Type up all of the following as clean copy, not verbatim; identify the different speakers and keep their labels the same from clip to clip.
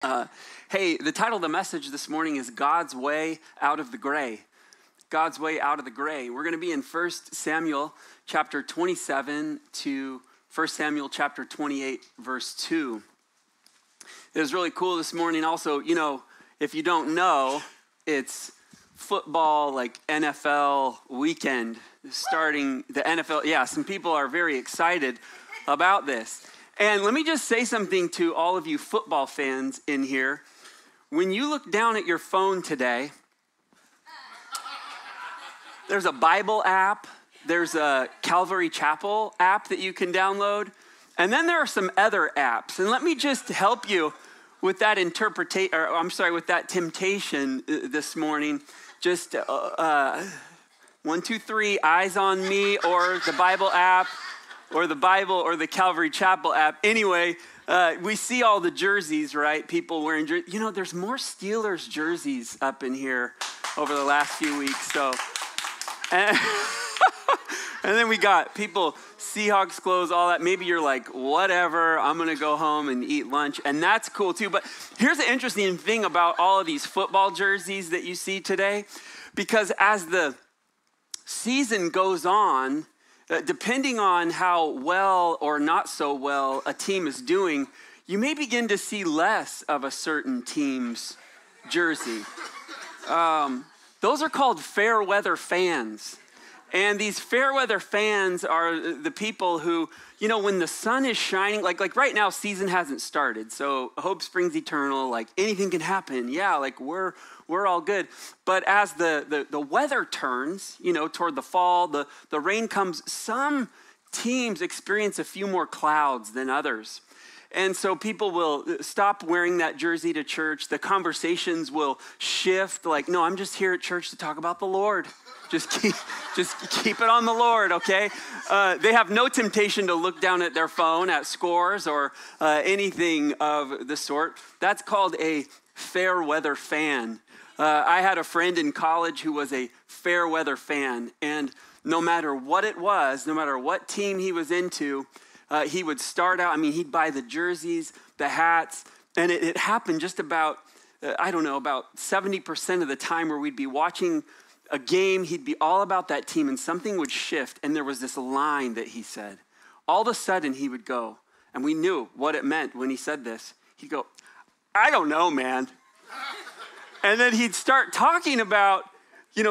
Speaker 1: Hey, the title of the message this morning is God's Way Out of the Gray. God's Way Out of the Gray. We're going to be in 1 Samuel chapter 27 to 1 Samuel chapter 28, verse 2. It was really cool this morning. Also, if you don't know, it's football, like NFL weekend, starting the NFL. Yeah, some people are very excited about this. And let me just say something to all of you football fans in here. When you look down at your phone today, there's a Bible app, there's a Calvary Chapel app that you can download, and then there are some other apps. And let me just help you with that with that temptation this morning. Just 1, 2, 3, eyes on me, or the Bible app, or the Bible, or the Calvary Chapel app. Anyway, we see all the jerseys, right? People wearing jerseys. There's more Steelers jerseys up in here over the last few weeks. So, and then we got people, Seahawks clothes, all that. Maybe you're like, whatever, I'm going to go home and eat lunch. And that's cool too. But here's the interesting thing about all of these football jerseys that you see today. Because as the season goes on, depending on how well or not so well a team is doing, you may begin to see less of a certain team's jersey. Those are called fair weather fans. And these fair weather fans are the people who, when the sun is shining, like right now, season hasn't started. So hope springs eternal, like anything can happen. Yeah, like we're all good. But as the weather turns, toward the fall, the rain comes, some teams experience a few more clouds than others. And so people will stop wearing that jersey to church. The conversations will shift, like, no, I'm just here at church to talk about the Lord. Just keep it on the Lord, okay? They have no temptation to look down at their phone at scores or anything of the sort. That's called a fair weather fan. I had a friend in college who was a fair weather fan, and no matter what it was, no matter what team he was into, he would start out, he'd buy the jerseys, the hats, and it happened just about 70% of the time where we'd be watching a game, he'd be all about that team, and something would shift, and there was this line that he said. All of a sudden, he would go, and we knew what it meant when he said this. He'd go, I don't know, man. And then he'd start talking about,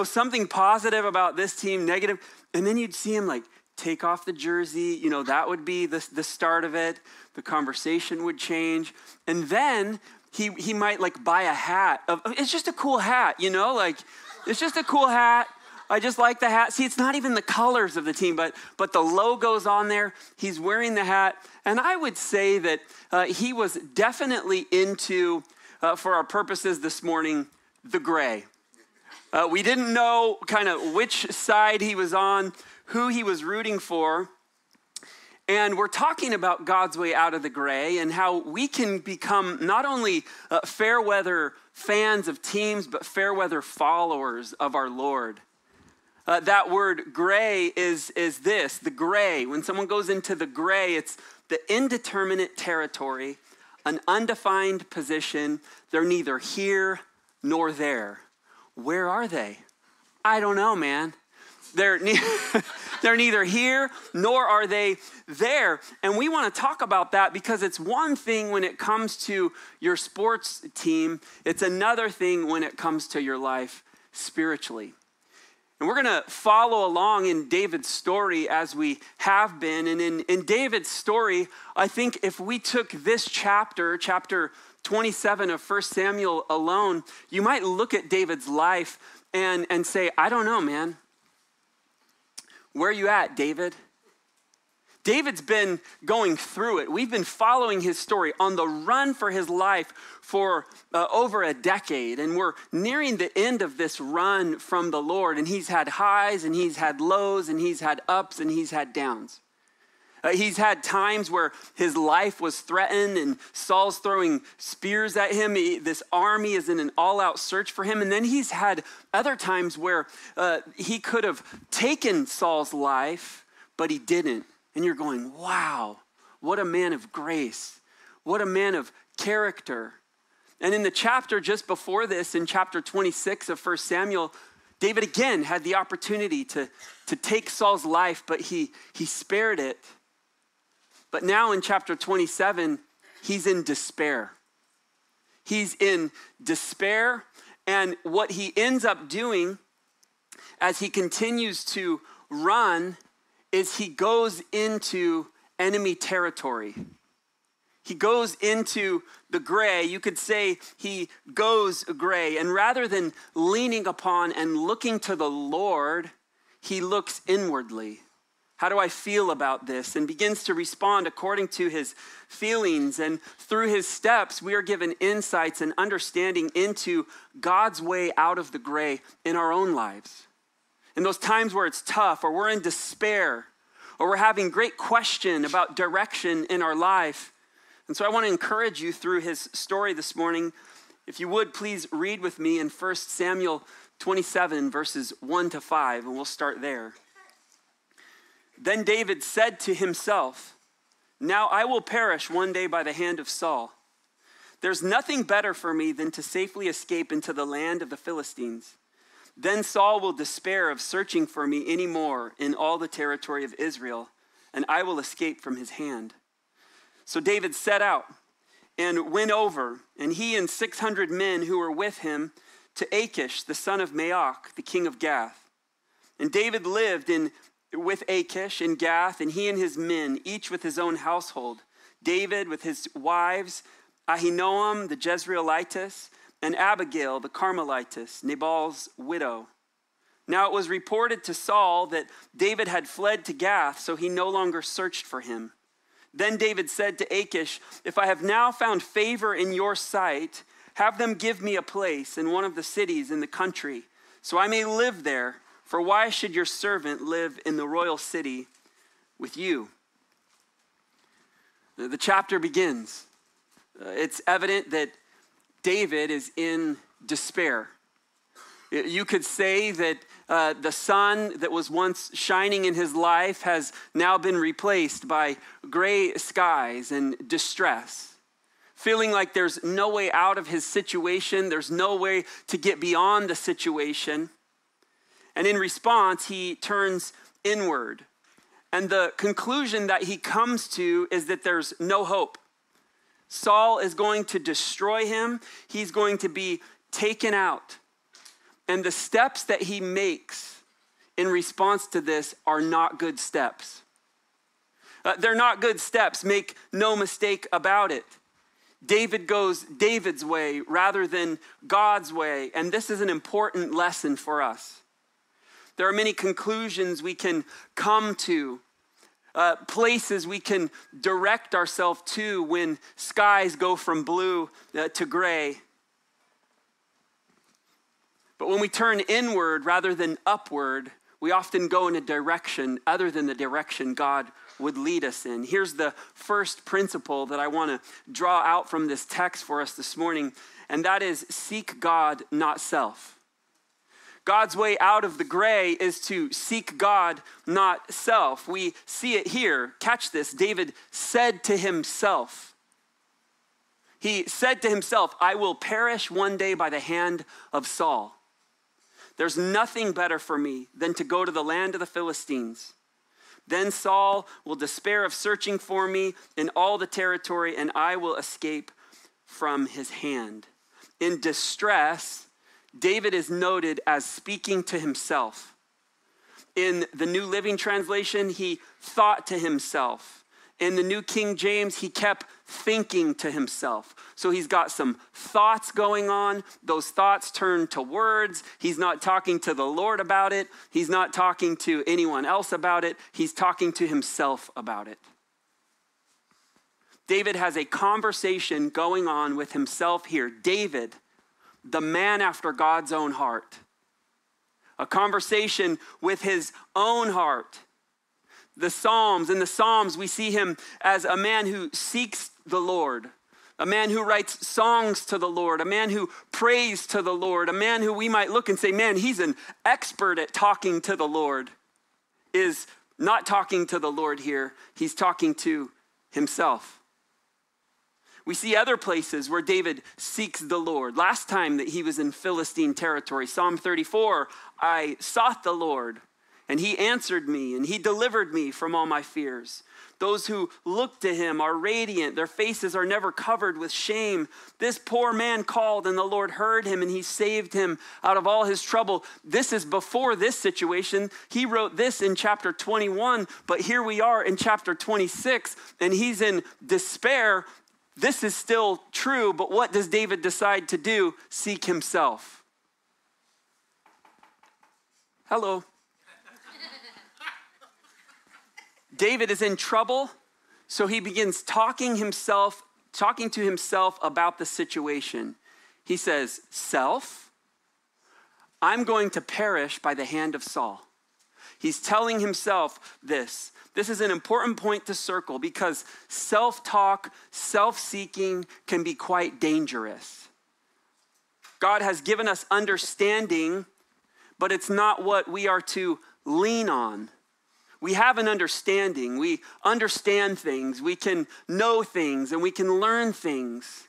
Speaker 1: something positive about this team, negative, and then you'd see him take off the jersey, that would be the start of it. The conversation would change. And then he might buy a hat. It's just a cool hat, it's just a cool hat. I just like the hat. See, it's not even the colors of the team, but the logo's on there. He's wearing the hat. And I would say that he was definitely into, for our purposes this morning, the gray. We didn't know kind of which side he was on, who he was rooting for. And we're talking about God's way out of the gray and how we can become not only fair weather fans of teams, but fair weather followers of our Lord. That word gray is this, the gray. When someone goes into the gray, it's the indeterminate territory, an undefined position. They're neither here nor there. Where are they? I don't know, man. They're neither here nor are they there. And we want to talk about that because it's one thing when it comes to your sports team. It's another thing when it comes to your life spiritually. And we're going to follow along in David's story as we have been. And in David's story, I think if we took this chapter 27 of 1 Samuel alone, you might look at David's life and say, I don't know, man. Where are you at, David? David's been going through it. We've been following his story on the run for his life for over a decade. And we're nearing the end of this run from the Lord. And he's had highs and he's had lows and he's had ups and he's had downs. He's had times where his life was threatened and Saul's throwing spears at him. This army is in an all-out search for him. And then he's had other times where he could have taken Saul's life, but he didn't. And you're going, wow, what a man of grace. What a man of character. And in the chapter just before this, in chapter 26 of 1 Samuel, David again had the opportunity to take Saul's life, but he spared it. But now in chapter 27, he's in despair. He's in despair, and what he ends up doing as he continues to run is he goes into enemy territory. He goes into the gray. You could say he goes gray. And rather than leaning upon and looking to the Lord, he looks inwardly. How do I feel about this? And begins to respond according to his feelings. And through his steps, we are given insights and understanding into God's way out of the gray in our own lives. In those times where it's tough, or we're in despair, or we're having great question about direction in our life. And so I want to encourage you through his story this morning. If you would, please read with me in 1 Samuel 27, verses 1-5, and we'll start there. Then David said to himself, "Now I will perish one day by the hand of Saul. There's nothing better for me than to safely escape into the land of the Philistines. Then Saul will despair of searching for me anymore in all the territory of Israel, and I will escape from his hand." So David set out and went over, and he and 600 men who were with him, to Achish, the son of Maoch, the king of Gath. And David lived with Achish in Gath, and he and his men, each with his own household. David with his wives, Ahinoam the Jezreelitess, and Abigail the Carmelitess, Nabal's widow. Now it was reported to Saul that David had fled to Gath, so he no longer searched for him. Then David said to Achish, "If I have now found favor in your sight, have them give me a place in one of the cities in the country, so I may live there. For why should your servant live in the royal city with you?" The chapter begins. It's evident that David is in despair. You could say that the sun that was once shining in his life has now been replaced by gray skies and distress. Feeling like there's no way out of his situation, there's no way to get beyond the situation. And in response, he turns inward. And the conclusion that he comes to is that there's no hope. Saul is going to destroy him. He's going to be taken out. And the steps that he makes in response to this are not good steps. They're not good steps, make no mistake about it. David goes David's way rather than God's way. And this is an important lesson for us. There are many conclusions we can come to, places we can direct ourselves to when skies go from blue to gray. But when we turn inward rather than upward, we often go in a direction other than the direction God would lead us in. Here's the first principle that I want to draw out from this text for us this morning, and that is seek God, not self. God's way out of the gray is to seek God, not self. We see it here. Catch this. David said to himself. He said to himself, "I will perish one day by the hand of Saul. There's nothing better for me than to go to the land of the Philistines. Then Saul will despair of searching for me in all the territory, and I will escape from his hand." In distress, David is noted as speaking to himself. In the New Living Translation, he thought to himself. In the New King James, he kept thinking to himself. So he's got some thoughts going on. Those thoughts turn to words. He's not talking to the Lord about it. He's not talking to anyone else about it. He's talking to himself about it. David has a conversation going on with himself here. David, the man after God's own heart. A conversation with his own heart. In the Psalms, we see him as a man who seeks the Lord, a man who writes songs to the Lord, a man who prays to the Lord, a man who we might look and say, man, he's an expert at talking to the Lord, is not talking to the Lord here. He's talking to himself. We see other places where David seeks the Lord. Last time that he was in Philistine territory, Psalm 34, I sought the Lord, and he answered me, and he delivered me from all my fears. Those who look to him are radiant. Their faces are never covered with shame. This poor man called, and the Lord heard him, and he saved him out of all his trouble. This is before this situation. He wrote this in chapter 21, but here we are in chapter 26, and he's in despair. This is still true, but what does David decide to do? Seek himself. Hello. David is in trouble, so he begins talking to himself about the situation. He says, "Self, I'm going to perish by the hand of Saul." He's telling himself this. This is an important point to circle because self-talk, self-seeking can be quite dangerous. God has given us understanding, but it's not what we are to lean on. We have an understanding. We understand things. We can know things, and we can learn things.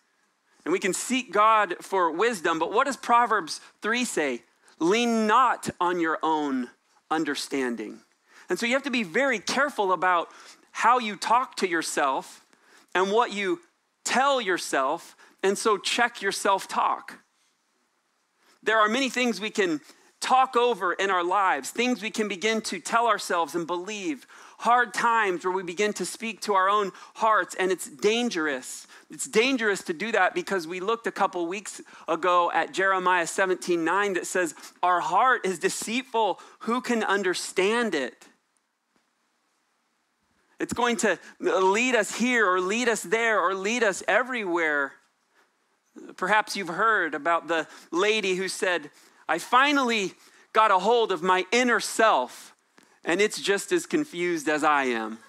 Speaker 1: And we can seek God for wisdom. But what does Proverbs 3 say? Lean not on your own understanding. And so you have to be very careful about how you talk to yourself and what you tell yourself. And so check your self-talk. There are many things we can talk over in our lives, things we can begin to tell ourselves and believe, hard times where we begin to speak to our own hearts, and it's dangerous. It's dangerous to do that because we looked a couple weeks ago at Jeremiah 17:9 that says, our heart is deceitful, who can understand it? It's going to lead us here or lead us there or lead us everywhere. Perhaps you've heard about the lady who said, I finally got a hold of my inner self, and it's just as confused as I am.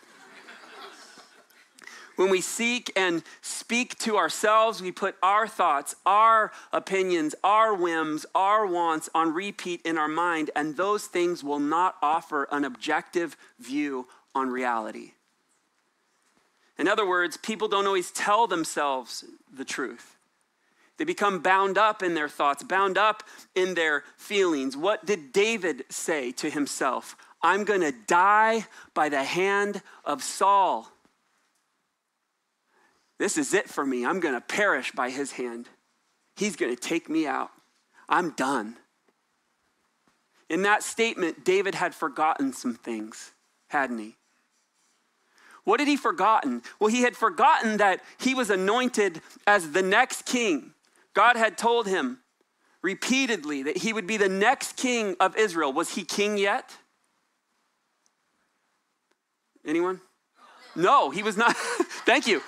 Speaker 1: When we seek and speak to ourselves, we put our thoughts, our opinions, our whims, our wants on repeat in our mind, and those things will not offer an objective view on reality. In other words, people don't always tell themselves the truth. They become bound up in their thoughts, bound up in their feelings. What did David say to himself? I'm going to die by the hand of Saul. This is it for me. I'm going to perish by his hand. He's going to take me out. I'm done. In that statement, David had forgotten some things, hadn't he? What had he forgotten? Well, he had forgotten that he was anointed as the next king. God had told him repeatedly that he would be the next king of Israel. Was he king yet? Anyone? No, he was not. Thank you.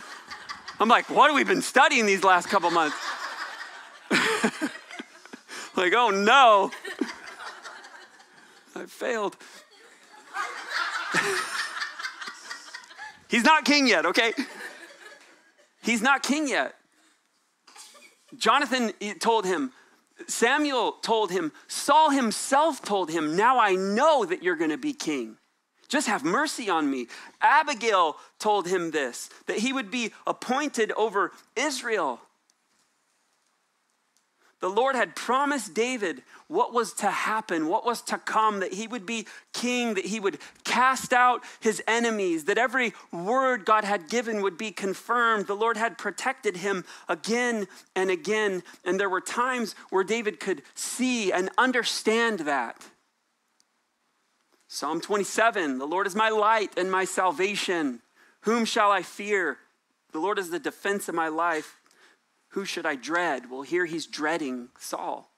Speaker 1: I'm like, what have we been studying these last couple months? Like, oh no, I failed. He's not king yet, okay? He's not king yet. Jonathan told him, Samuel told him, Saul himself told him, now I know that you're going to be king. Just have mercy on me. Abigail told him this, that he would be appointed over Israel. The Lord had promised David what was to happen, what was to come, that he would be king, that he would cast out his enemies, that every word God had given would be confirmed. The Lord had protected him again and again, and there were times where David could see and understand that. Psalm 27, the Lord is my light and my salvation. Whom shall I fear? The Lord is the defense of my life. Who should I dread? Well, here he's dreading Saul.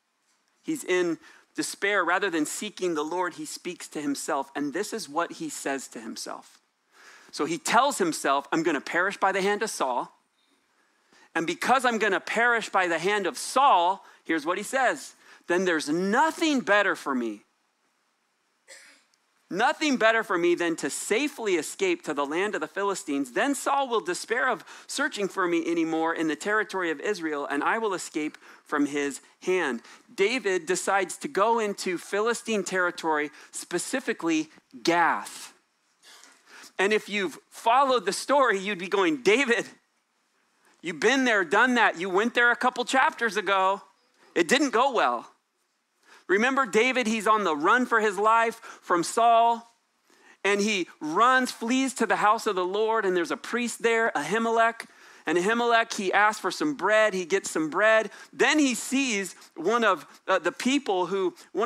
Speaker 1: He's in despair. Rather than seeking the Lord, he speaks to himself. And this is what he says to himself. So he tells himself, I'm going to perish by the hand of Saul. And because I'm going to perish by the hand of Saul, here's what he says. Then there's nothing better for me. Nothing better for me than to safely escape to the land of the Philistines. Then Saul will despair of searching for me anymore in the territory of Israel, and I will escape from his hand. David decides to go into Philistine territory, specifically Gath. And if you've followed the story, you'd be going, David, You've been there, done that. You went there a couple chapters ago. It didn't go well. Remember David, he's on the run for his life from Saul. And he runs, flees to the house of the Lord. And there's a priest there, Ahimelech. And Ahimelech, he asks for some bread. He gets some bread. Then he sees one of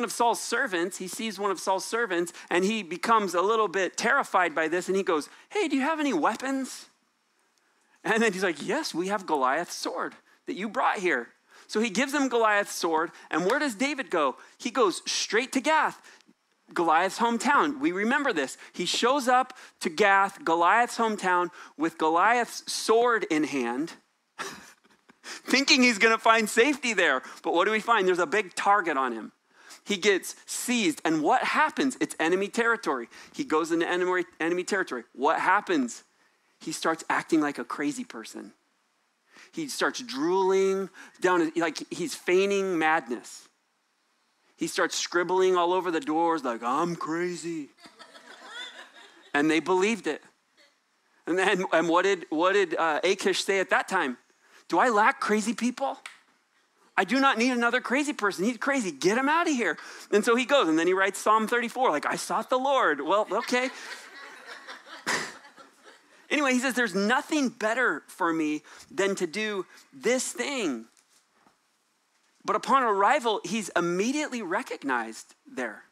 Speaker 1: Saul's servants. He sees one of Saul's servants. And he becomes a little bit terrified by this. And he goes, hey, do you have any weapons? And then he's like, yes, we have Goliath's sword that you brought here. So he gives him Goliath's sword. And where does David go? He goes straight to Gath, Goliath's hometown. We remember this. He shows up to Gath, Goliath's hometown, with Goliath's sword in hand, thinking he's going to find safety there. But what do we find? There's a big target on him. He gets seized. And what happens? It's enemy territory. He goes into enemy territory. What happens? He starts acting like a crazy person. He starts drooling down, like he's feigning madness. He starts scribbling all over the doors like, I'm crazy. And they believed it. And what did Achish say at that time? Do I lack crazy people? I do not need another crazy person. He's crazy. Get him out of here. And so he goes, and then he writes Psalm 34, like, I sought the Lord. Well, okay. Anyway, he says, there's nothing better for me than to do this thing. But upon arrival, he's immediately recognized there.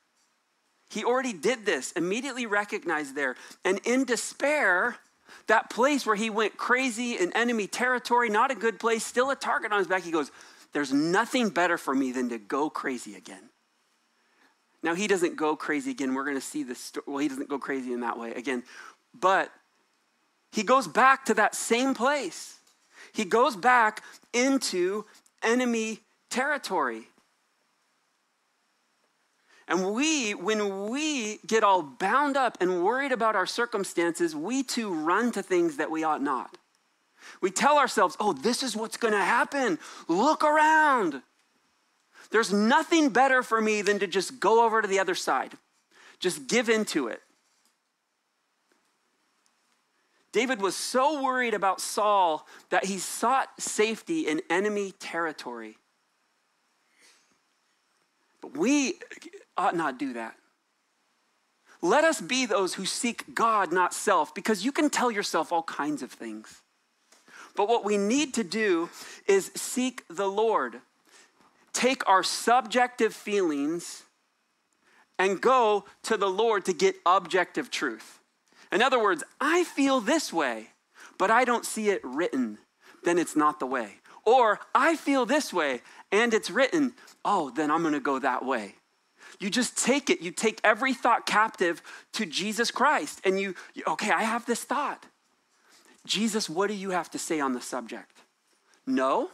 Speaker 1: He already did this, immediately recognized there. And in despair, that place where he went crazy in enemy territory, not a good place, still a target on his back, he goes, there's nothing better for me than to go crazy again. Now, he doesn't go crazy again. We're going to see this. Well, he doesn't go crazy in that way again. But he goes back to that same place. He goes back into enemy territory. And when we get all bound up and worried about our circumstances, we too run to things that we ought not. We tell ourselves, oh, this is what's going to happen. Look around. There's nothing better for me than to just go over to the other side. Just give into it. David was so worried about Saul that he sought safety in enemy territory. But we ought not do that. Let us be those who seek God, not self, because you can tell yourself all kinds of things. But what we need to do is seek the Lord. Take our subjective feelings and go to the Lord to get objective truth. In other words, I feel this way, but I don't see it written. Then it's not the way. Or I feel this way and it's written. Oh, then I'm going to go that way. You just take it. You take every thought captive to Jesus Christ. And okay, I have this thought. Jesus, what do you have to say on the subject? No?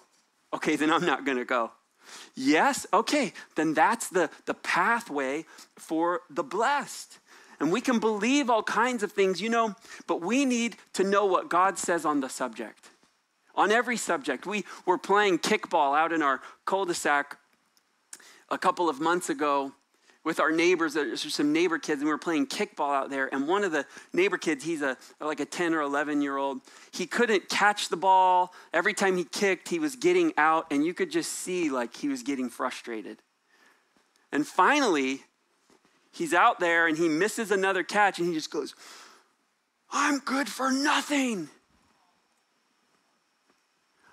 Speaker 1: Okay, then I'm not going to go. Yes? Okay, then that's the pathway for the blessed. And we can believe all kinds of things, but we need to know what God says on the subject. On every subject. We were playing kickball out in our cul-de-sac a couple of months ago with our neighbors. There's some neighbor kids, and we were playing kickball out there. And one of the neighbor kids, he's like a 10 or 11-year-old. He couldn't catch the ball. Every time he kicked, he was getting out, and you could just see like he was getting frustrated. And finally, he's out there, and he misses another catch, and he just goes, I'm good for nothing.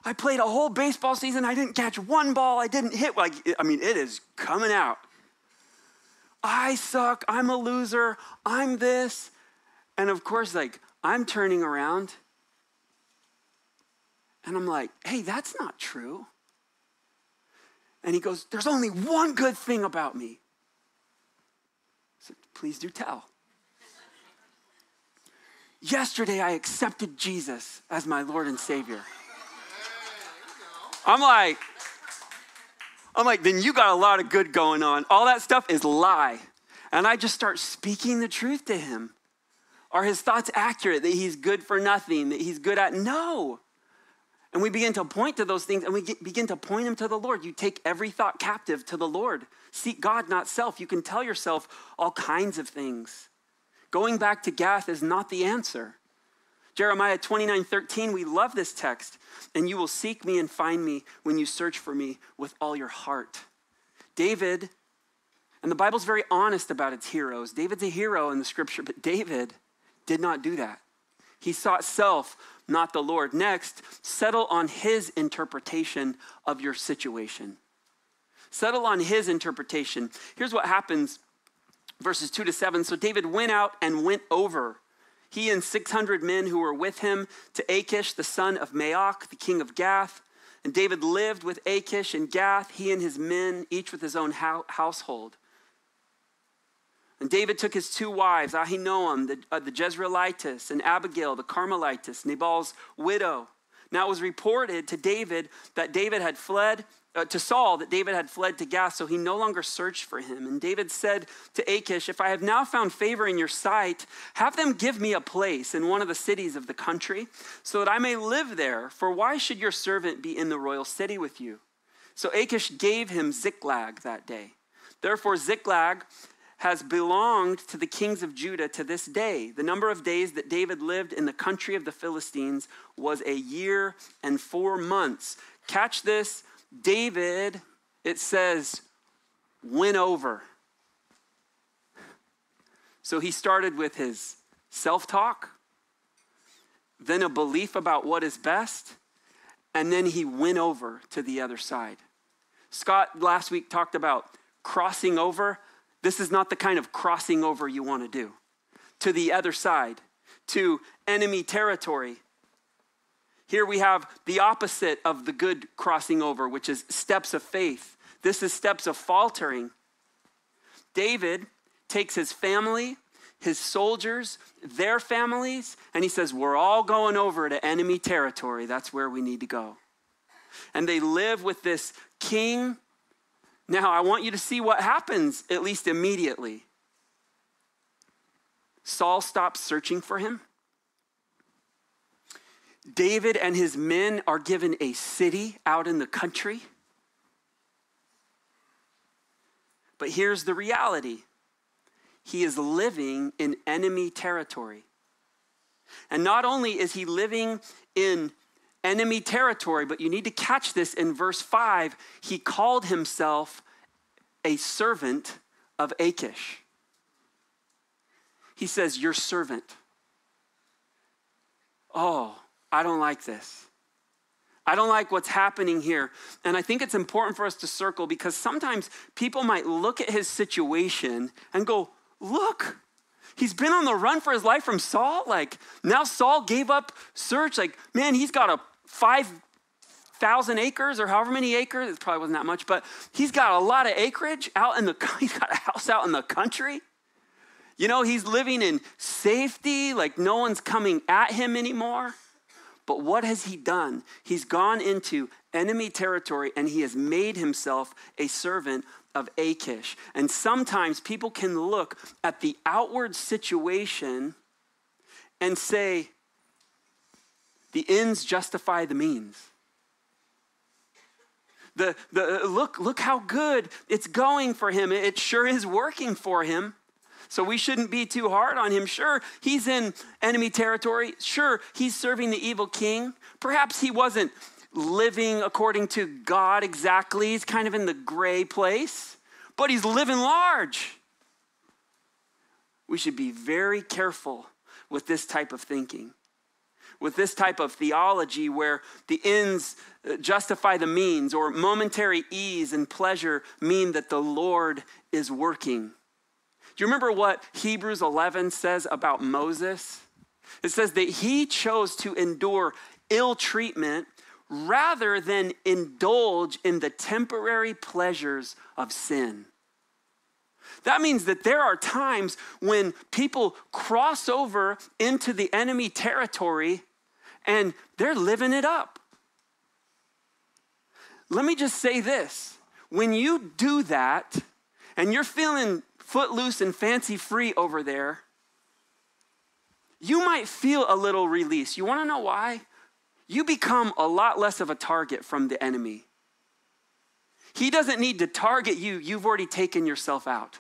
Speaker 1: I played a whole baseball season. I didn't catch one ball. I didn't hit. It is coming out. I suck. I'm a loser. I'm this. And of course, I'm turning around. And I'm like, hey, that's not true. And he goes, there's only one good thing about me. I said, please do tell. Yesterday, I accepted Jesus as my Lord and Savior. I'm like, then you got a lot of good going on. All that stuff is lie. And I just start speaking the truth to him. Are his thoughts accurate, that he's good for nothing, that he's good at? No. And we begin to point to those things, and we begin to point him to the Lord. You take every thought captive to the Lord. Seek God, not self. You can tell yourself all kinds of things. Going back to Gath is not the answer. Jeremiah 29:13, we love this text. And you will seek me and find me when you search for me with all your heart. David, and the Bible's very honest about its heroes. David's a hero in the scripture, but David did not do that. He sought self, not the Lord. Next, settle on his interpretation of your situation. Settle on his interpretation. Here's what happens, verses 2-7. So David went out and went over, he and 600 men who were with him, to Achish, the son of Maoch, the king of Gath. And David lived with Achish in Gath, he and his men, each with his own household. And David took his 2 wives, Ahinoam, the Jezreelitess, and Abigail, the Carmelitess, Nabal's widow. Now it was reported to David that David had fled, to Saul that David had fled to Gath, so he no longer searched for him. And David said to Achish, if I have now found favor in your sight, have them give me a place in one of the cities of the country, so that I may live there. For why should your servant be in the royal city with you? So Achish gave him Ziklag that day. Therefore Ziklag has belonged to the kings of Judah to this day. The number of days that David lived in the country of the Philistines was 1 year and 4 months. Catch this. David, it says, went over. So he started with his self-talk, then a belief about what is best, and then he went over to the other side. Scott last week talked about crossing over. This is not the kind of crossing over you want to do. To the other side, to enemy territory. Here we have the opposite of the good crossing over, which is steps of faith. This is steps of faltering. David takes his family, his soldiers, their families, and he says, we're all going over to enemy territory. That's where we need to go. And they live with this king. Now, I want you to see what happens, at least immediately. Saul stops searching for him. David and his men are given a city out in the country. But here's the reality. He is living in enemy territory. And not only is he living in enemy territory, but you need to catch this in verse 5. He called himself a servant of Achish. He says, your servant. Oh, I don't like this. I don't like what's happening here. And I think it's important for us to circle because sometimes people might look at his situation and go, look, he's been on the run for his life from Saul. Like now Saul gave up search. Like, man, he's got a 5,000 acres or however many acres. It probably wasn't that much, but he's got a lot of acreage out in he's got a house out in the country. You know, he's living in safety. Like no one's coming at him anymore. But what has he done? He's gone into enemy territory and he has made himself a servant of Achish. And sometimes people can look at the outward situation and say, the ends justify the means. Look how good it's going for him. It sure is working for him. So we shouldn't be too hard on him. Sure, he's in enemy territory. Sure, he's serving the evil king. Perhaps he wasn't living according to God exactly. He's kind of in the gray place, but he's living large. We should be very careful with this type of thinking, with this type of theology where the ends justify the means or momentary ease and pleasure mean that the Lord is working. Do you remember what Hebrews 11 says about Moses? It says that he chose to endure ill treatment rather than indulge in the temporary pleasures of sin. That means that there are times when people cross over into the enemy territory and they're living it up. Let me just say this. When you do that and you're feeling footloose and fancy free over there, you might feel a little release. You want to know why? You become a lot less of a target from the enemy. He doesn't need to target you. You've already taken yourself out.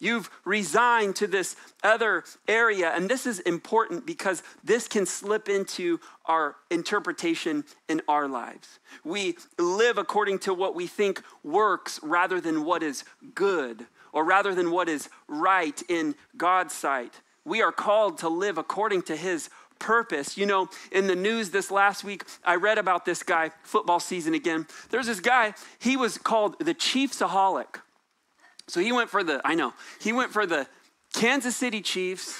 Speaker 1: You've resigned to this other area. And this is important because this can slip into our interpretation in our lives. We live according to what we think works rather than what is good, or rather than what is right in God's sight. We are called to live according to his purpose. You know, in the news this last week, I read about this guy, football season again. There's this guy, he was called the Chiefsaholic. So he went for the Kansas City Chiefs,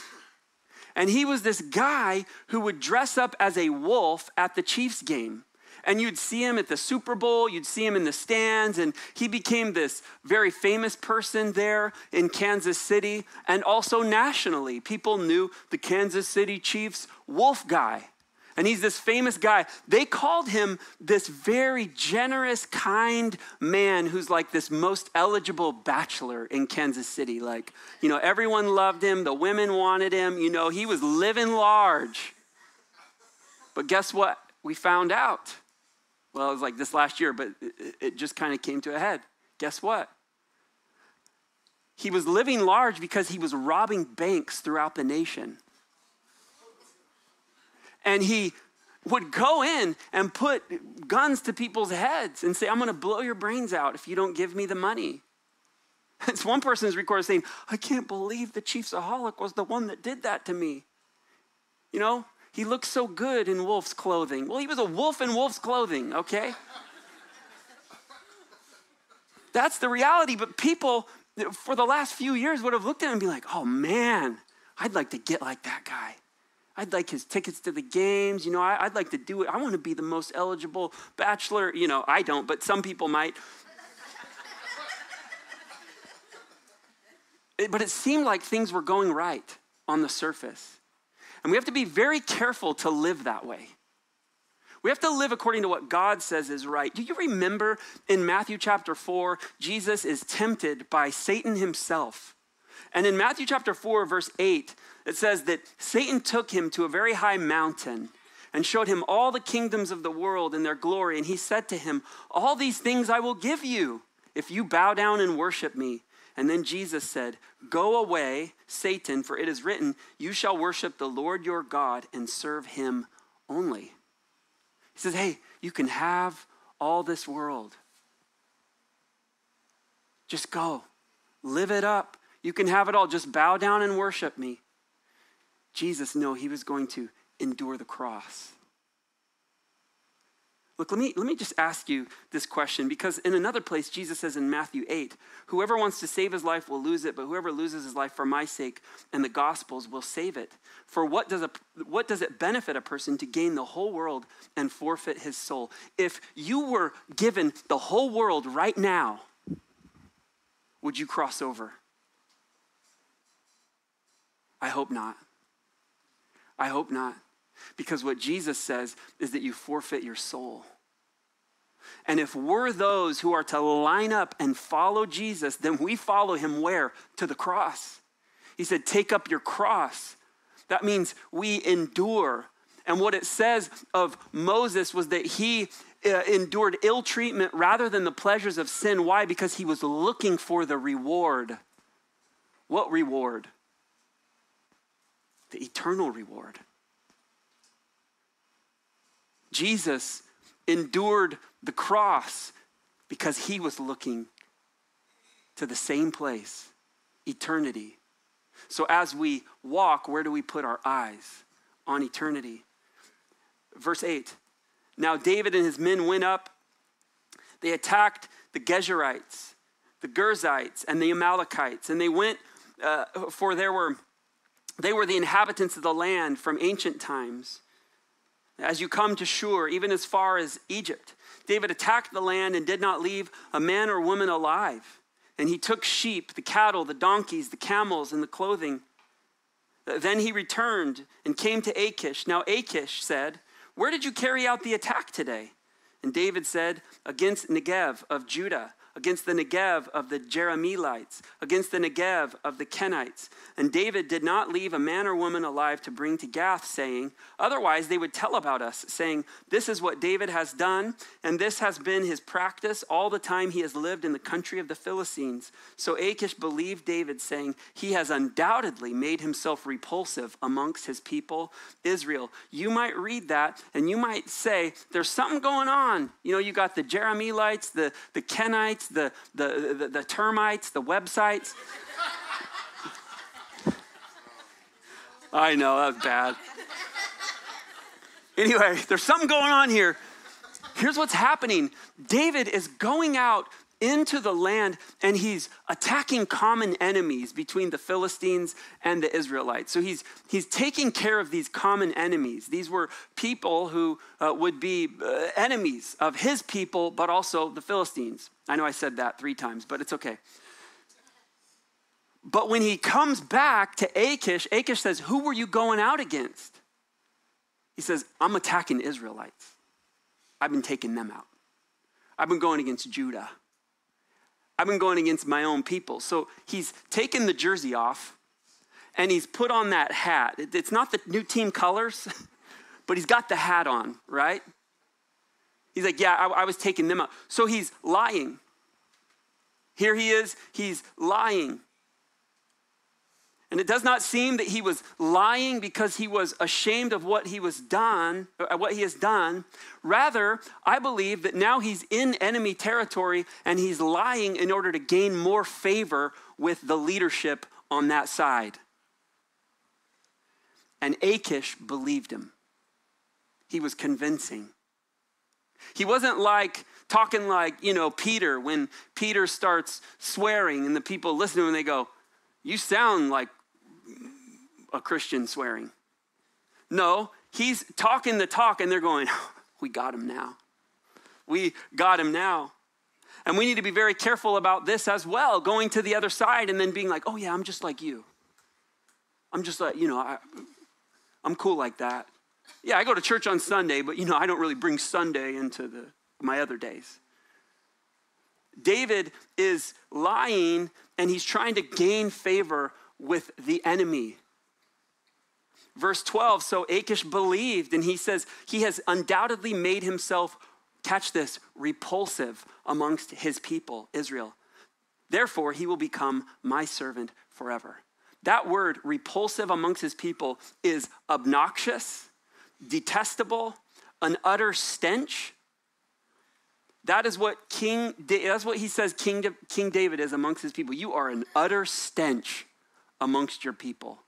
Speaker 1: and he was this guy who would dress up as a wolf at the Chiefs game. And you'd see him at the Super Bowl, you'd see him in the stands, and he became this very famous person there in Kansas City, and also nationally. People knew the Kansas City Chiefs wolf guy. And he's this famous guy. They called him this very generous, kind man who's like this most eligible bachelor in Kansas City. Like, you know, everyone loved him. The women wanted him. You know, he was living large. But guess what? We found out. Well, it was like this last year, but it just kind of came to a head. Guess what? He was living large because he was robbing banks throughout the nation. And he would go in and put guns to people's heads and say, I'm going to blow your brains out if you don't give me the money. It's one person's recorded saying, I can't believe the Chiefsaholic was the one that did that to me. You know, he looked so good in wolf's clothing. Well, he was a wolf in wolf's clothing, okay? That's the reality. But people, for the last few years, would have looked at him and be like, oh man, I'd like to get like that guy. I'd like his tickets to the games. You know, I'd like to do it. I want to be the most eligible bachelor. You know, I don't, but some people might. But it seemed like things were going right on the surface. And we have to be very careful to live that way. We have to live according to what God says is right. Do you remember in Matthew chapter 4, Jesus is tempted by Satan himself? And in Matthew chapter 4, verse 8, it says that Satan took him to a very high mountain and showed him all the kingdoms of the world and their glory. And he said to him, all these things I will give you if you bow down and worship me. And then Jesus said, go away, Satan, for it is written, you shall worship the Lord your God and serve him only. He says, hey, you can have all this world. Just go, live it up. You can have it all. Just bow down and worship me. Jesus, no, he was going to endure the cross. Look, let me just ask you this question, because in another place, Jesus says in Matthew 8, whoever wants to save his life will lose it, but whoever loses his life for my sake and the gospel's will save it. For what does it benefit a person to gain the whole world and forfeit his soul? If you were given the whole world right now, would you cross over? I hope not. I hope not. Because what Jesus says is that you forfeit your soul. And if we're those who are to line up and follow Jesus, then we follow him where? To the cross. He said, take up your cross. That means we endure. And what it says of Moses was that he endured ill treatment rather than the pleasures of sin. Why? Because he was looking for the reward. What reward? The eternal reward. Jesus endured the cross because he was looking to the same place, eternity. So as we walk, where do we put our eyes? On eternity. Verse 8, now David and his men went up. They attacked the Geshurites, the Girzites, and the Amalekites. And they went, for they were the inhabitants of the land from ancient times. As you come to Shur, even as far as Egypt, David attacked the land and did not leave a man or woman alive. And he took sheep, the cattle, the donkeys, the camels, and the clothing. Then he returned and came to Achish. Now Achish said, where did you carry out the attack today? And David said, against Negev of Judah, against the Negev of the Jerahmeelites, against the Negev of the Kenites. And David did not leave a man or woman alive to bring to Gath, saying, otherwise they would tell about us, saying, this is what David has done, and this has been his practice all the time he has lived in the country of the Philistines. So Achish believed David, saying, he has undoubtedly made himself repulsive amongst his people, Israel. You might read that, and you might say, there's something going on. You know, you got the Jerahmeelites, the Kenites, the termites, the websites. I know, that was bad. Anyway, there's something going on here. Here's what's happening. David is going out into the land and he's attacking common enemies between the Philistines and the Israelites. So he's taking care of these common enemies. These were people who would be enemies of his people, but also the Philistines. I know I said that 3 times, but it's okay. But when he comes back to Achish, Achish says, who were you going out against? He says, I'm attacking Israelites. I've been taking them out. I've been going against Judah. I've been going against my own people. So he's taken the jersey off and he's put on that hat. It's not the new team colors, but he's got the hat on, right? He's like, yeah, I was taking them out. So he's lying. Here he is, he's lying. And it does not seem that he was lying because he was ashamed of what he has done. Rather, I believe that now he's in enemy territory and he's lying in order to gain more favor with the leadership on that side. And Achish believed him. He was convincing. He wasn't talking like, Peter, when Peter starts swearing and the people listen to him and they go, you sound like a Christian swearing. No, he's talking the talk and they're going, we got him now. We got him now. And we need to be very careful about this as well, going to the other side and then being like, oh yeah, I'm just like you. I'm just like, I'm cool like that. Yeah, I go to church on Sunday, but I don't really bring Sunday into my other days. David is lying and he's trying to gain favor with the enemy. Verse 12, so Achish believed, and he says he has undoubtedly made himself, catch this, repulsive amongst his people, Israel. Therefore, he will become my servant forever. That word, repulsive amongst his people, is obnoxious, detestable, an utter stench. That is what he says King David is amongst his people. You are an utter stench amongst your people.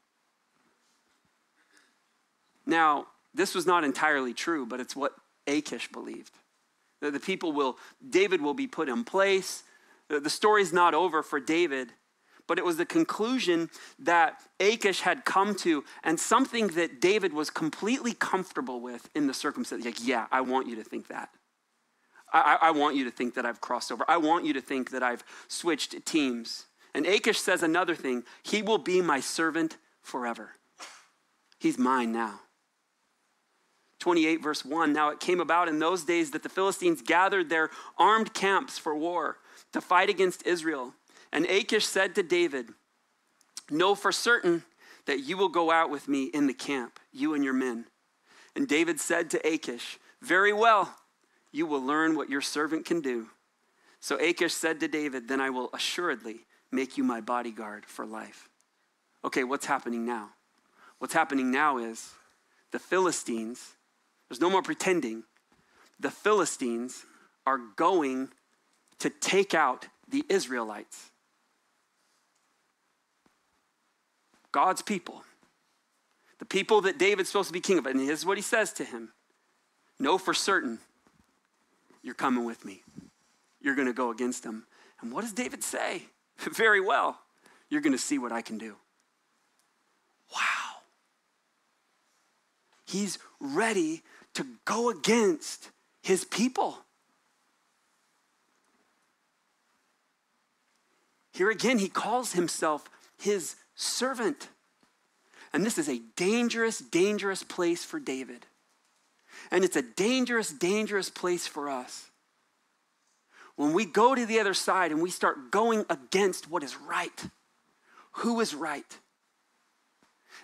Speaker 1: Now, this was not entirely true, but it's what Achish believed. David will be put in place. The story's not over for David, but it was the conclusion that Achish had come to and something that David was completely comfortable with in the circumstance. Like, yeah, I want you to think that. I want you to think that I've crossed over. I want you to think that I've switched teams. And Achish says another thing. He will be my servant forever. He's mine now. 28 verse 1, now it came about in those days that the Philistines gathered their armed camps for war to fight against Israel. And Achish said to David, know for certain that you will go out with me in the camp, you and your men. And David said to Achish, very well, you will learn what your servant can do. So Achish said to David, then I will assuredly make you my bodyguard for life. Okay, what's happening now? What's happening now is the Philistines, there's no more pretending, the Philistines are going to take out the Israelites. God's people. The people that David's supposed to be king of. And here's what he says to him. Know for certain you're coming with me. You're going to go against them. And what does David say? Very well. You're going to see what I can do. Wow. He's ready to go against his people. Here again, he calls himself his servant. And this is a dangerous, dangerous place for David. And it's a dangerous, dangerous place for us. when we go to the other side and we start going against what is right, who is right,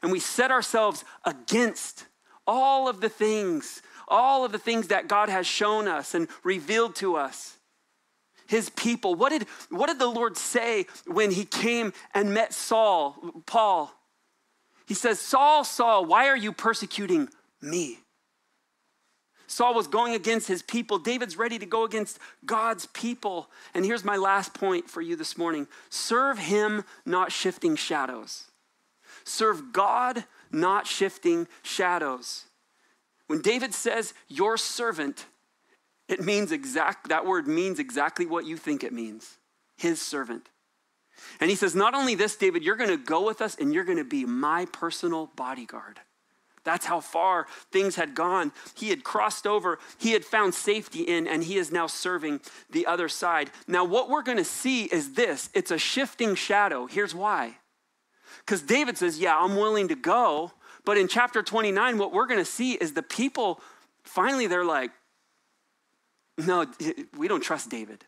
Speaker 1: and we set ourselves against all of the things that God has shown us and revealed to us, his people. What did the Lord say when he came and met Paul? He says, Saul, Saul, why are you persecuting me? Saul was going against his people. David's ready to go against God's people. And here's my last point for you this morning. Serve him, not shifting shadows. Serve God, not shifting shadows. When David says your servant, that word means exactly what you think it means. His servant. And he says, not only this, David, you're going to go with us and you're going to be my personal bodyguard. That's how far things had gone. He had crossed over, he had found safety in, and he is now serving the other side. Now, what we're going to see is this. It's a shifting shadow. Here's why. Because David says, yeah, I'm willing to go. But in chapter 29, what we're going to see is the people, finally, they're like, no, we don't trust David.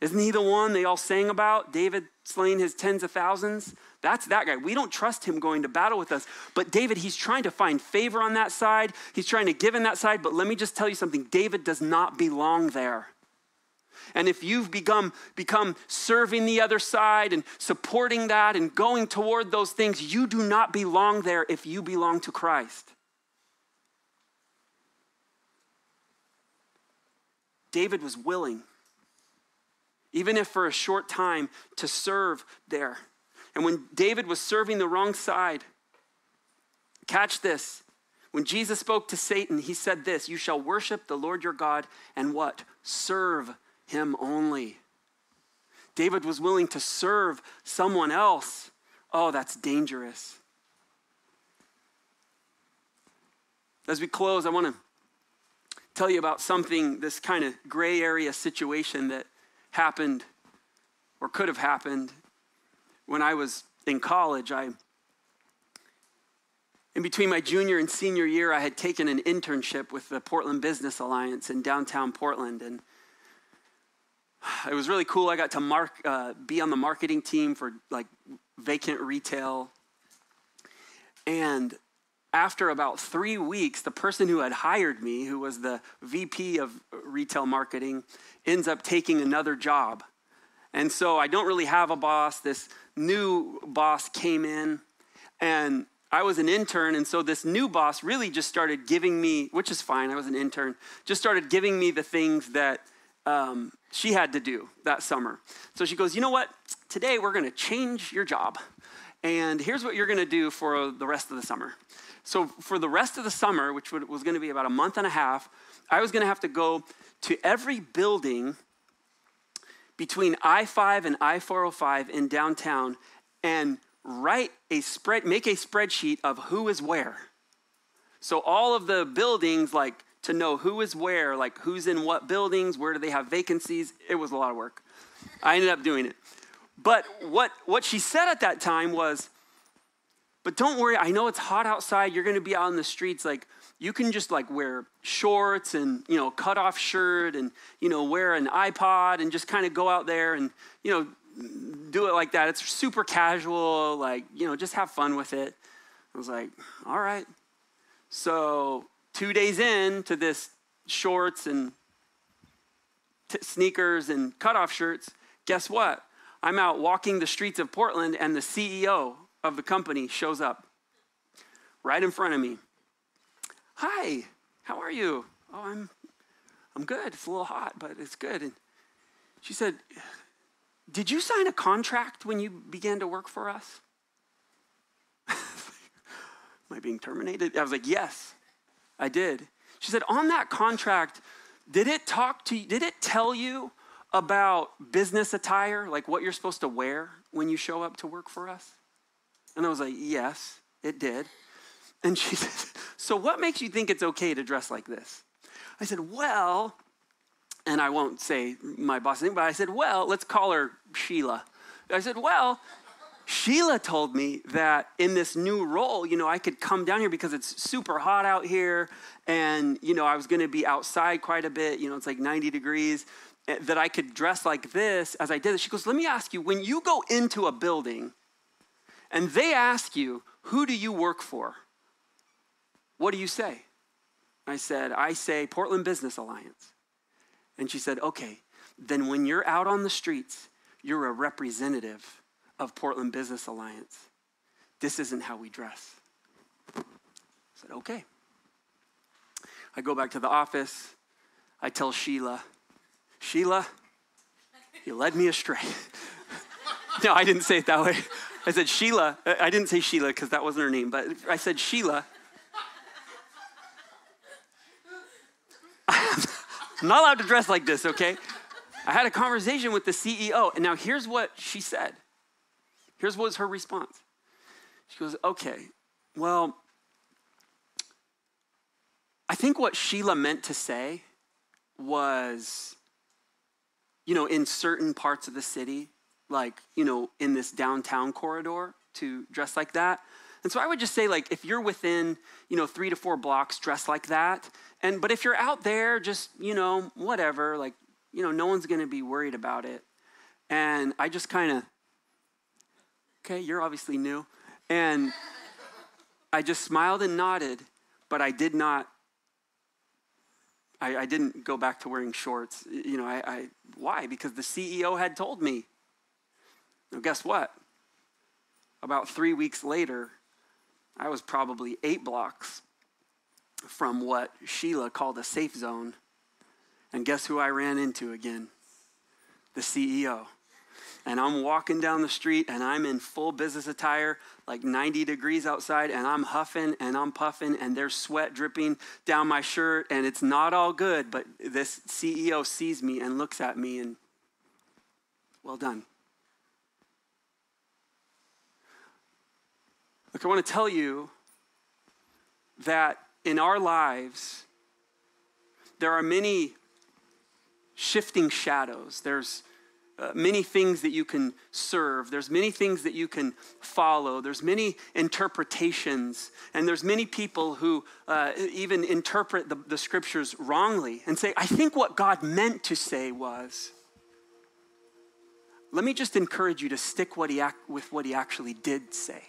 Speaker 1: Isn't he the one they all sang about? David slaying his tens of thousands? That's that guy. We don't trust him going to battle with us. But David, he's trying to find favor on that side. He's trying to give in that side. But let me just tell you something. David does not belong there. And if you've become serving the other side and supporting that and going toward those things, you do not belong there if you belong to Christ. David was willing, even if for a short time, to serve there. And when David was serving the wrong side, catch this. When Jesus spoke to Satan, he said this, you shall worship the Lord your God and what? Serve him only. David was willing to serve someone else. Oh, that's dangerous. As we close, I want to tell you about something, this kind of gray area situation that happened or could have happened when I was in college. In between my junior and senior year, I had taken an internship with the Portland Business Alliance in downtown Portland, and it was really cool. I got to be on the marketing team for like vacant retail. And after about 3 weeks, the person who had hired me, who was the VP of retail marketing, ends up taking another job. And so I don't really have a boss. This new boss came in, and I was an intern. And so this new boss really just started giving me, which is fine, I was an intern, just started giving me the things that she had to do that summer. So she goes, you know what? Today we're going to change your job. And here's what you're going to do for the rest of the summer. So for the rest of the summer, which was going to be about a month and a half, I was going to have to go to every building between I-5 and I-405 in downtown and make a spreadsheet of who is where. So all of the buildings, like to know who is where, like who's in what buildings, where do they have vacancies. It was a lot of work. I ended up doing it. But what she said at that time was, but don't worry, I know it's hot outside. You're going to be out in the streets. Like, you can just like wear shorts and, cut off shirt and, wear an iPod and just kind of go out there and, do it like that. It's super casual, like, just have fun with it. I was like, all right. So 2 days into this shorts and sneakers and cutoff shirts, guess what? I'm out walking the streets of Portland and the CEO of the company shows up right in front of me. Hi, how are you? Oh, I'm good. It's a little hot, but it's good. And she said, did you sign a contract when you began to work for us? Am I being terminated? I was like, yes, I did. She said, on that contract, did it tell you about business attire, like what you're supposed to wear when you show up to work for us? And I was like, yes, it did. And she said, so what makes you think it's okay to dress like this? I said, well, and I won't say my boss's name, but I said, well, let's call her Sheila. I said, well, Sheila told me that in this new role, I could come down here because it's super hot out here. And, I was going to be outside quite a bit. It's like 90 degrees. that I could dress like this as I did it. She goes, let me ask you, when you go into a building and they ask you, who do you work for? What do you say? I said, I say Portland Business Alliance. And she said, okay, then when you're out on the streets, you're a representative of Portland Business Alliance. This isn't how we dress. I said, okay. I go back to the office. I tell Sheila, you led me astray. No, I didn't say it that way. I said, Sheila. I didn't say Sheila because that wasn't her name, but I said, Sheila. I'm not allowed to dress like this, okay? I had a conversation with the CEO, and now here's what she said. Here's what was her response. She goes, okay, well, I think what Sheila meant to say was, in certain parts of the city, like, in this downtown corridor to dress like that. And so I would just say, like, if you're within, 3 to 4 blocks, dress like that. But if you're out there, just, whatever, like, no one's going to be worried about it. And I just kind of, okay, you're obviously new. And I just smiled and nodded, but I did not, I didn't go back to wearing shorts. Why? Because the CEO had told me. Now, guess what? About 3 weeks later, I was probably 8 blocks from what Sheila called a safe zone. And guess who I ran into again? The CEO. And I'm walking down the street and I'm in full business attire, like 90 degrees outside, and I'm huffing and I'm puffing and there's sweat dripping down my shirt and it's not all good, but this CEO sees me and looks at me and, well done. Look, I want to tell you that in our lives, there are many shifting shadows. There's many things that you can serve. There's many things that you can follow. There's many interpretations. And there's many people who even interpret the scriptures wrongly and say, I think what God meant to say was. Let me just encourage you to stick with what he actually did say.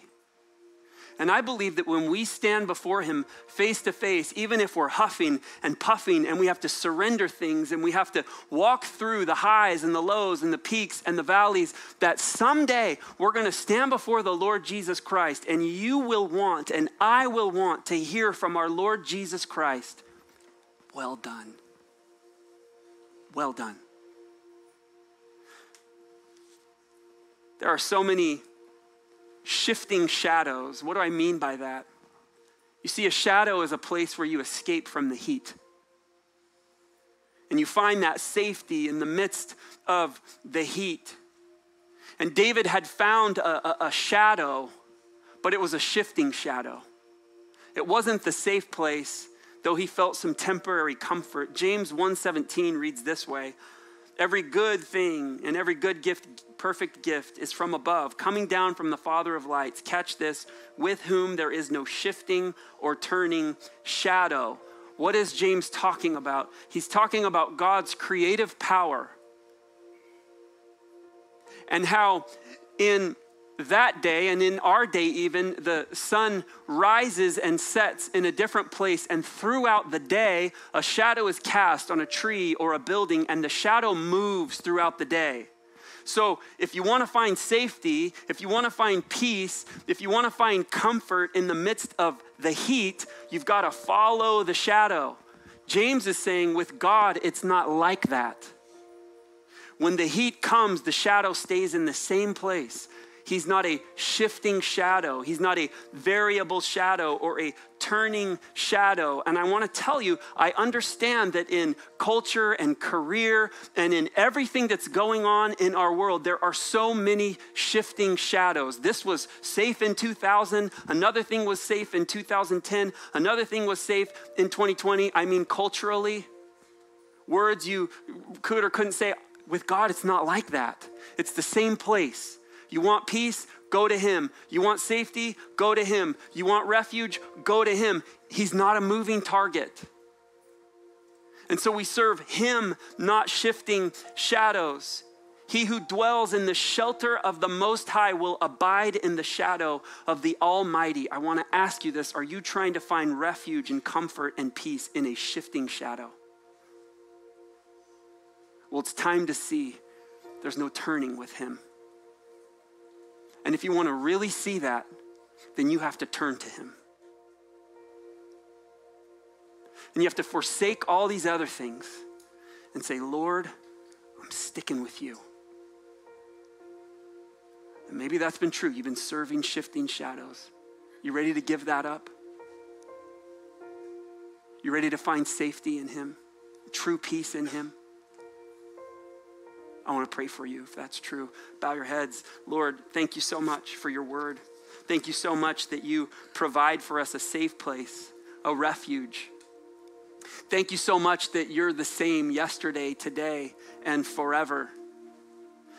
Speaker 1: And I believe that when we stand before him face to face, even if we're huffing and puffing and we have to surrender things and we have to walk through the highs and the lows and the peaks and the valleys, that someday we're going to stand before the Lord Jesus Christ, and you will want and I will want to hear from our Lord Jesus Christ, well done. Well done. There are so many shifting shadows. What do I mean by that? You see, a shadow is a place where you escape from the heat. And you find that safety in the midst of the heat. And David had found a shadow, but it was a shifting shadow. It wasn't the safe place, though he felt some temporary comfort. James 1:17 reads this way: every good thing and every good gift, perfect gift, is from above, coming down from the Father of lights. Catch this, with whom there is no shifting or turning shadow. What is James talking about? He's talking about God's creative power and how in that day, and in our day even, the sun rises and sets in a different place, and throughout the day, a shadow is cast on a tree or a building, and the shadow moves throughout the day. So if you want to find safety, if you want to find peace, if you want to find comfort in the midst of the heat, you've got to follow the shadow. James is saying with God, it's not like that. When the heat comes, the shadow stays in the same place. He's not a shifting shadow. He's not a variable shadow or a turning shadow. And I want to tell you, I understand that in culture and career and in everything that's going on in our world, there are so many shifting shadows. This was safe in 2000. Another thing was safe in 2010. Another thing was safe in 2020. I mean, culturally, words you could or couldn't say. With God, it's not like that. It's the same place. You want peace? Go to him. You want safety? Go to him. You want refuge? Go to him. He's not a moving target. And so we serve him, not shifting shadows. He who dwells in the shelter of the Most High will abide in the shadow of the Almighty. I want to ask you this. Are you trying to find refuge and comfort and peace in a shifting shadow? Well, it's time to see there's no turning with him. And if you want to really see that, then you have to turn to him. And you have to forsake all these other things and say, Lord, I'm sticking with you. And maybe that's been true. You've been serving shifting shadows. You ready to give that up? You ready to find safety in him? True peace in him? I want to pray for you if that's true. Bow your heads. Lord, thank you so much for your word. Thank you so much that you provide for us a safe place, a refuge. Thank you so much that you're the same yesterday, today, and forever.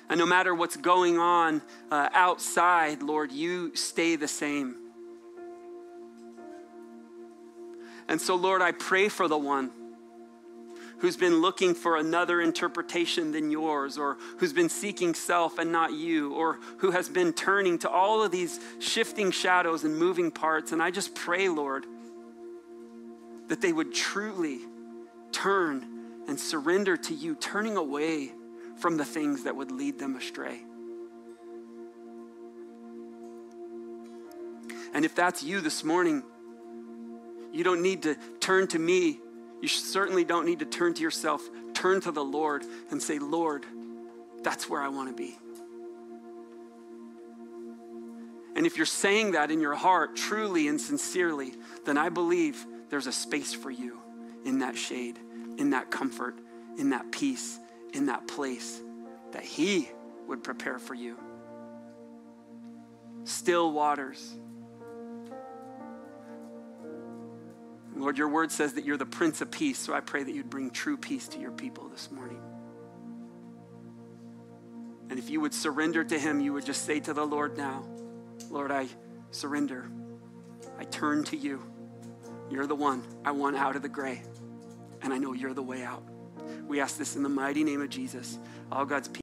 Speaker 1: And no matter what's going on outside, Lord, you stay the same. And so, Lord, I pray for the one who's been looking for another interpretation than yours, or who's been seeking self and not you, or who has been turning to all of these shifting shadows and moving parts. And I just pray, Lord, that they would truly turn and surrender to you, turning away from the things that would lead them astray. And if that's you this morning, you don't need to turn to me. You certainly don't need to turn to yourself. Turn to the Lord and say, Lord, that's where I want to be. And if you're saying that in your heart, truly and sincerely, then I believe there's a space for you in that shade, in that comfort, in that peace, in that place that he would prepare for you. Still waters. Lord, your word says that you're the Prince of Peace, so I pray that you'd bring true peace to your people this morning. And if you would surrender to him, you would just say to the Lord now, Lord, I surrender. I turn to you. You're the one I want out of the gray, and I know you're the way out. We ask this in the mighty name of Jesus. All God's people.